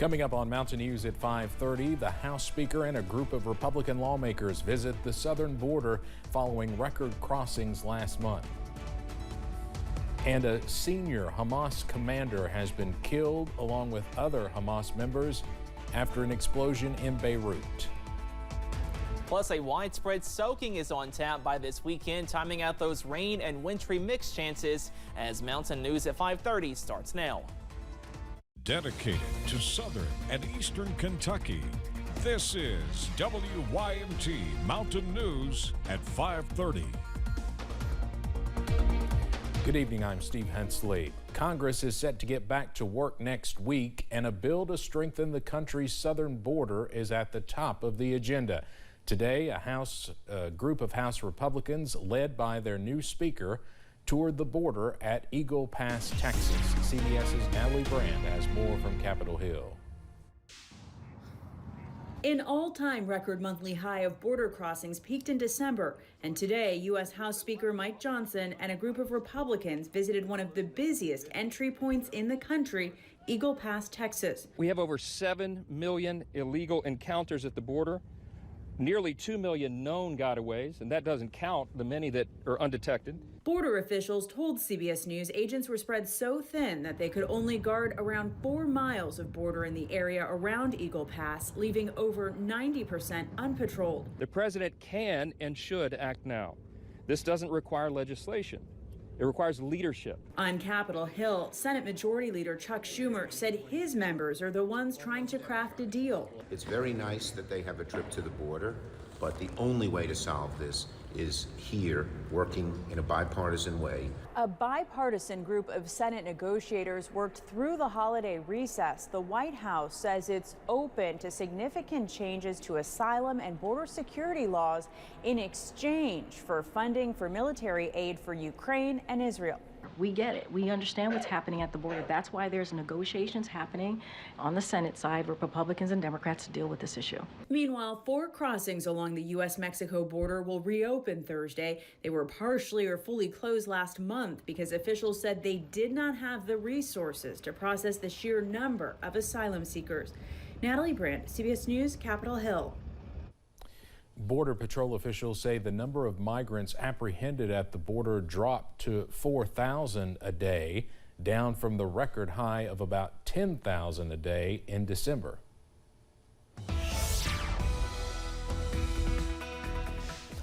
Coming up on Mountain News at 5:30, the House Speaker and a group of Republican lawmakers visit the southern border following record crossings last month. And a senior Hamas commander has been killed along with other Hamas members after an explosion in Beirut. Plus, a widespread soaking is on tap by this weekend, timing out those rain and wintry mix chances as Mountain News at 5:30 starts now. Dedicated to southern and eastern Kentucky, this is WYMT Mountain News at 5:30. Good evening, I'm Steve Hensley. Congress is set to get back to work next week, and a bill to strengthen the country's southern border is at the top of the agenda. Today, a group of House Republicans, led by their new Speaker, toured the border at Eagle Pass, Texas. CBS's Natalie Brand has more from Capitol Hill. An all-time record monthly high of border crossings peaked in December, and today U.S. House Speaker Mike Johnson and a group of Republicans visited one of the busiest entry points in the country, Eagle Pass, Texas. We have over 7 million illegal encounters at the border, nearly 2 million known gotaways, and that doesn't count the many that are undetected. Border officials told CBS News agents were spread so thin that they could only guard around 4 miles of border in the area around Eagle Pass, leaving over 90% unpatrolled. The president can and should act now. This doesn't require legislation. It requires leadership. On Capitol Hill, Senate Majority Leader Chuck Schumer said his members are the ones trying to craft a deal. It's very nice that they have a trip to the border, but the only way to solve this is here, working in a bipartisan way. A bipartisan group of Senate negotiators worked through the holiday recess. The White House says it's open to significant changes to asylum and border security laws in exchange for funding for military aid for Ukraine and Israel. We get it. We understand what's happening at the border. That's why there's negotiations happening on the Senate side with Republicans and Democrats to deal with this issue. Meanwhile, 4 crossings along the U.S.-Mexico border will reopen Thursday. They were partially or fully closed last month because officials said they did not have the resources to process the sheer number of asylum seekers. Natalie Brandt, CBS News, Capitol Hill. Border Patrol officials say the number of migrants apprehended at the border dropped to 4,000 a day, down from the record high of about 10,000 a day in December.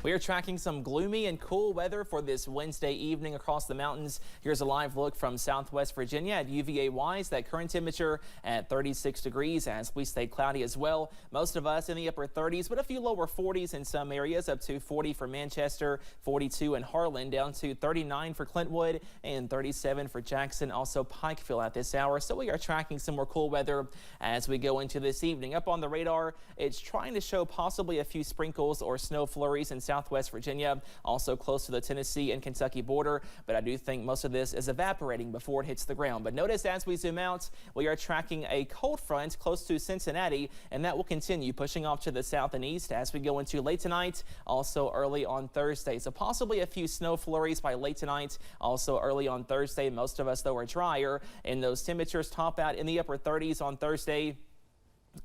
We are tracking some gloomy and cool weather for this Wednesday evening across the mountains. Here's a live look from Southwest Virginia at UVA-wise. That current temperature at 36 degrees as we stay cloudy as well. Most of us in the upper 30s, but a few lower 40s in some areas, up to 40 for Manchester, 42 in Harlan, down to 39 for Clintwood, and 37 for Jackson, also Pikeville at this hour. So we are tracking some more cool weather as we go into this evening. Up on the radar, it's trying to show possibly a few sprinkles or snow flurries in Southwest Virginia, also close to the Tennessee and Kentucky border, but I do think most of this is evaporating before it hits the ground. But notice as we zoom out, we are tracking a cold front close to Cincinnati, and that will continue pushing off to the south and east as we go into late tonight, also early on Thursday. So possibly a few snow flurries by late tonight, also early on Thursday. Most of us, though, are drier, and those temperatures top out in the upper 30s on Thursday.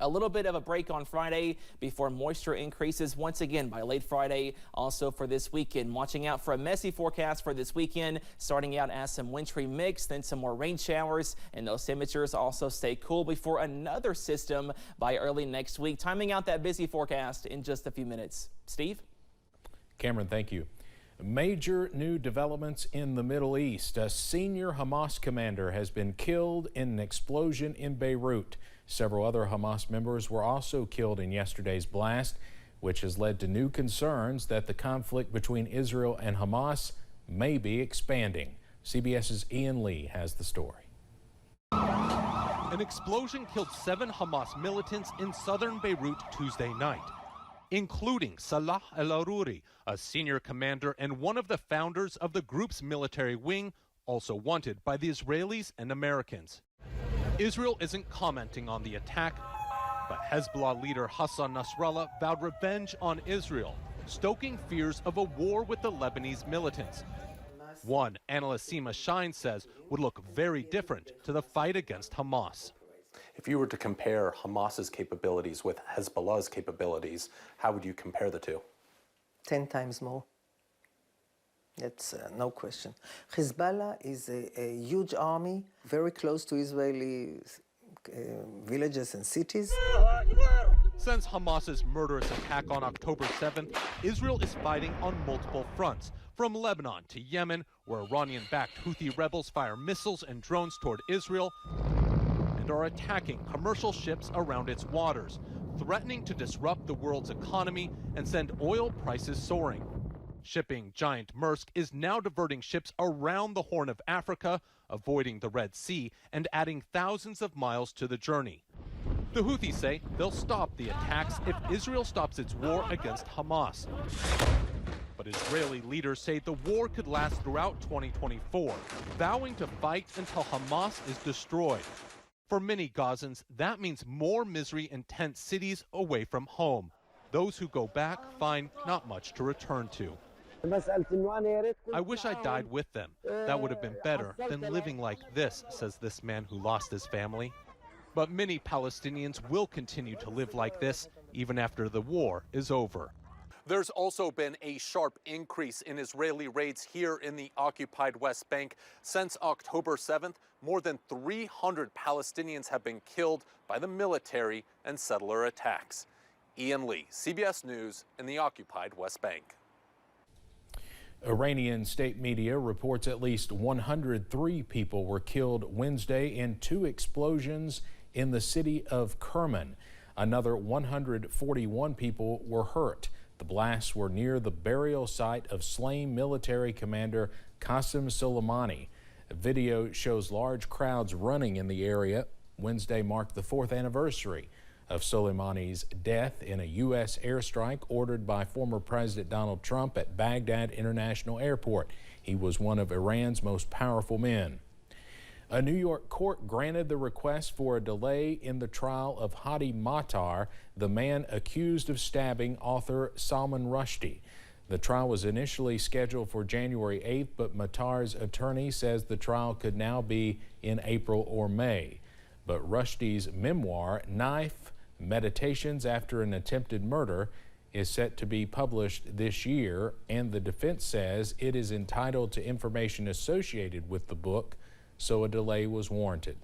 A little bit of a break on Friday before moisture increases once again by late Friday. Also for this weekend, watching out for a messy forecast for this weekend, starting out as some wintry mix, then some more rain showers, and those temperatures also stay cool before another system by early next week. Timing out that busy forecast in just a few minutes. Steve? Cameron, thank you. Major new developments in the Middle East. A senior Hamas commander has been killed in an explosion in Beirut. Several other Hamas members were also killed in yesterday's blast, which has led to new concerns that the conflict between Israel and Hamas may be expanding. CBS's Ian Lee has the story. An explosion killed 7 Hamas militants in southern Beirut Tuesday night, including Salah al-Aruri, a senior commander and one of the founders of the group's military wing, also wanted by the Israelis and Americans. Israel isn't commenting on the attack, but Hezbollah leader Hassan Nasrallah vowed revenge on Israel, stoking fears of a war with the Lebanese militants. One, Analyst Seema Shine says, would look very different to the fight against Hamas. If you were to compare Hamas's capabilities with Hezbollah's capabilities, how would you compare the two? 10 times more. That's no question. Hezbollah is a huge army, very close to Israeli villages and cities. Since Hamas's murderous attack on October 7th, Israel is fighting on multiple fronts, from Lebanon to Yemen, where Iranian-backed Houthi rebels fire missiles and drones toward Israel and are attacking commercial ships around its waters, threatening to disrupt the world's economy and send oil prices soaring. Shipping giant Maersk is now diverting ships around the Horn of Africa, avoiding the Red Sea, and adding thousands of miles to the journey. The Houthis say they'll stop the attacks if Israel stops its war against Hamas. But Israeli leaders say the war could last throughout 2024, vowing to fight until Hamas is destroyed. For many Gazans, that means more misery in tent cities away from home. Those who go back find not much to return to. I wish I died with them. That would have been better than living like this, says this man who lost his family. But many Palestinians will continue to live like this even after the war is over. There's also been a sharp increase in Israeli raids here in the occupied West Bank. Since October 7th, more than 300 Palestinians have been killed by the military and settler attacks. Ian Lee, CBS News in the occupied West Bank. Iranian state media reports at least 103 people were killed Wednesday in 2 explosions in the city of Kerman. Another 141 people were hurt. The blasts were near the burial site of slain military commander Qasem Soleimani. A video shows large crowds running in the area. Wednesday marked the 4th anniversary of Soleimani's death in a U.S. airstrike ordered by former President Donald Trump at Baghdad International Airport. He was one of Iran's most powerful men. A New York court granted the request for a delay in the trial of Hadi Matar, the man accused of stabbing author Salman Rushdie. The trial was initially scheduled for January 8th, but Matar's attorney says the trial could now be in April or May. But Rushdie's memoir, Knife: Meditations After an Attempted Murder, is set to be published this year, and the defense says it is entitled to information associated with the book, so a delay was warranted.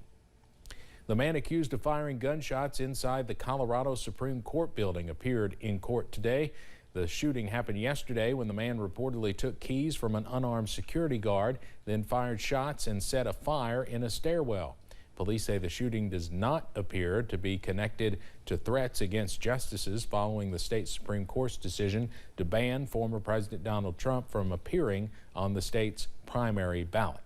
The man accused of firing gunshots inside the Colorado Supreme Court building appeared in court today. The shooting happened yesterday when the man reportedly took keys from an unarmed security guard, then fired shots and set a fire in a stairwell. Police say the shooting does not appear to be connected to threats against justices following the state Supreme Court's decision to ban former President Donald Trump from appearing on the state's primary ballot.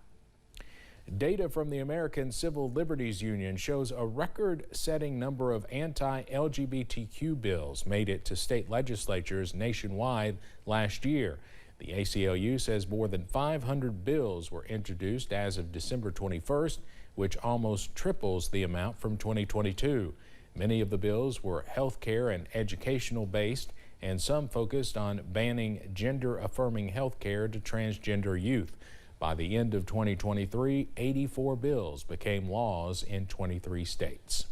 Data from the American Civil Liberties Union shows a record-setting number of anti-LGBTQ bills made it to state legislatures nationwide last year. The ACLU says more than 500 bills were introduced as of December 21st, which almost triples the amount from 2022. Many of the bills were healthcare and educational based, and some focused on banning gender-affirming healthcare to transgender youth. By the end of 2023, 84 bills became laws in 23 states.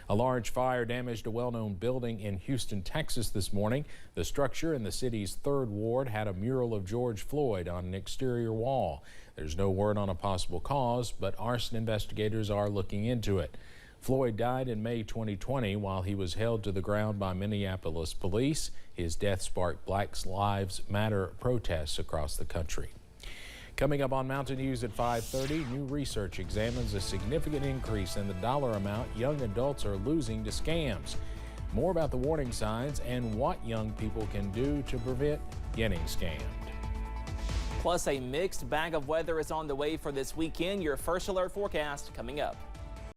A large fire damaged a well-known building in Houston, Texas this morning. The structure in the city's 3rd Ward had a mural of George Floyd on an exterior wall. There's no word on a possible cause, but arson investigators are looking into it. Floyd died in May 2020 while he was held to the ground by Minneapolis police. His death sparked Black Lives Matter protests across the country. Coming up on Mountain News at 5:30, new research examines a significant increase in the dollar amount young adults are losing to scams. More about the warning signs and what young people can do to prevent getting scammed. Plus, a mixed bag of weather is on the way for this weekend. Your first alert forecast coming up.